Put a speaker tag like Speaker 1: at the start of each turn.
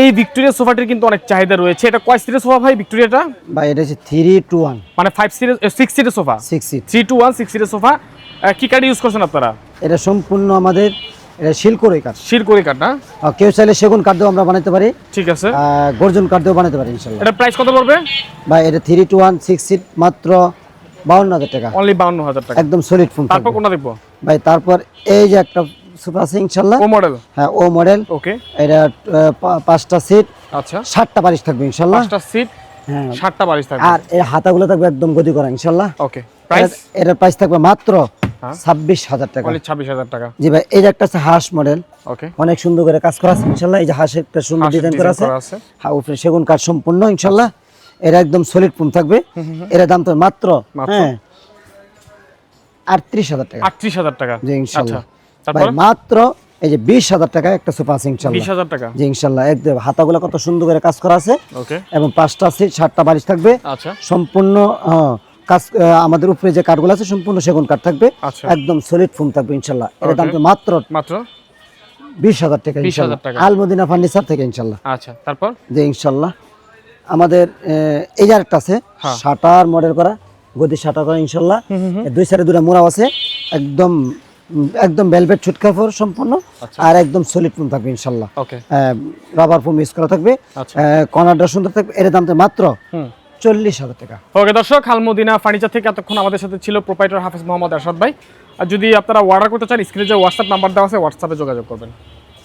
Speaker 1: এই ভিক্টোরিয়া সোফাটির কিন্তু অনেক চাহিদা রয়েছে। এটা কয় সিটের সোফা ভাই ভিক্টোরিয়াটা?
Speaker 2: ভাই এটা হচ্ছে 3-2-1
Speaker 1: মানে 5 সিটের 6 সিটের সোফা,
Speaker 2: 6 সিট
Speaker 1: 3-2-1 6 সিটের সোফা। কি কাঠ ইউজ করছেন আপনারা?
Speaker 2: এটা সম্পূর্ণ আমাদের এটা শিলকড়ই কাঠ।
Speaker 1: শিরকড়ি কাঠ না?
Speaker 2: কেউ চাইলে সেগুন কাঠ দিয়েও আমরা বানাতে পারি,
Speaker 1: ঠিক আছে।
Speaker 2: গর্জন কাঠ দিয়েও বানাতে পারি ইনশাআল্লাহ।
Speaker 1: এটা প্রাইস কত পড়বে
Speaker 2: ভাই এটা 3-2-1 6 সিট মাত্র 52,000 টাকা,
Speaker 1: অনলি 52,000 টাকা।
Speaker 2: একদম সলিড ফোম।
Speaker 1: তারপর কোনটা দেখবো
Speaker 2: ভাই তারপর এই যে একটা সোফা আছে ইনশাআল্লাহ,
Speaker 1: ও মডেল।
Speaker 2: হ্যাঁ ও মডেল।
Speaker 1: ওকে,
Speaker 2: এটা 5টা সিট,
Speaker 1: আচ্ছা
Speaker 2: 7টা বালিশ থাকবে ইনশাআল্লাহ।
Speaker 1: 5টা সিট,
Speaker 2: হ্যাঁ
Speaker 1: 7টা বালিশ থাকবে।
Speaker 2: আর এই হাতাগুলো থাকবে একদম গদি করা ইনশাআল্লাহ।
Speaker 1: ওকে, প্রাইস
Speaker 2: এটার প্রাইস থাকবে মাত্র
Speaker 1: হ্যাঁ
Speaker 2: 26,000 টাকা।
Speaker 1: অনলি 26,000 টাকা।
Speaker 2: জি ভাই এই যে একটা আছে হাঁস মডেল,
Speaker 1: ওকে,
Speaker 2: অনেক সুন্দর করে কাজ করা আছে ইনশাআল্লাহ। এই যে হাঁসের একটা সুন্দর ডিজাইন করা আছে, হ্যাঁ উপরে সেগুন কাঠ সম্পূর্ণ ইনশাআল্লাহ। এটা একদম সলিড ফোম থাকবে। এর দাম তো মাত্র হ্যাঁ 38,000 টাকা।
Speaker 1: 38,000 টাকা।
Speaker 2: জি ইনশাআল্লাহ।
Speaker 1: আচ্ছা,
Speaker 2: ভাই
Speaker 1: তারপর
Speaker 2: মাত্র এই যে 20,000 টাকা একটা সোফা আছে ইনশাআল্লাহ।
Speaker 1: 20,000 টাকা।
Speaker 2: জি ইনশাআল্লাহ। একদম হাতাগুলো কত সুন্দর করে কাজ করা আছে
Speaker 1: ওকে,
Speaker 2: এবং 5টা সিট 7টা বালিশ থাকবে।
Speaker 1: আচ্ছা
Speaker 2: সম্পূর্ণ কাজ আমাদের উপরে যে কাঠগুলো আছে সম্পূর্ণ সেগুন কাঠ থাকবে,
Speaker 1: আচ্ছা
Speaker 2: একদম সলিড ফোম থাকবে ইনশাআল্লাহ। এর দাম তো মাত্র 20,000 টাকা
Speaker 1: 20,000
Speaker 2: ইনশাআল্লাহ।
Speaker 1: টাকা।
Speaker 2: আলমদিনা ফার্নিচার থেকে ইনশাআল্লাহ।
Speaker 1: আচ্ছা, তারপর
Speaker 2: যে ইনশাআল্লাহ আমাদের এই যে আরেকটা আছে
Speaker 1: হ্যাঁ।
Speaker 2: শাটার মডেল করা, গদি শাটার করা ইনশাআল্লাহ। দুই সাইডে দুটো মোড়াও আছে, একদম একদম ভেলভেট ছুট কাপড় সম্পূর্ণ, আর একদম সলিড ফোম থাকবে ইনশাআল্লাহ।
Speaker 1: ওকে,
Speaker 2: রাবার ফোম ইউজ করা থাকবে,
Speaker 1: আচ্ছা
Speaker 2: কর্নারটা সুন্দর থাকবে। এর দাম তো মাত্র 40,000 টাকা।
Speaker 1: ওকে দর্শক, আলমদিনা ফার্নিচার থেকে এতক্ষণ আমাদের সাথে ছিল প্রোপাইটার হাফেজ মোহাম্মদ এরশাদ ভাই। আর যদি আপনারা অর্ডার করতে চান স্ক্রিনে যে হোয়াটসঅ্যাপ নাম্বার দেওয়া আছে হোয়াটসঅ্যাপে যোগাযোগ করবেন।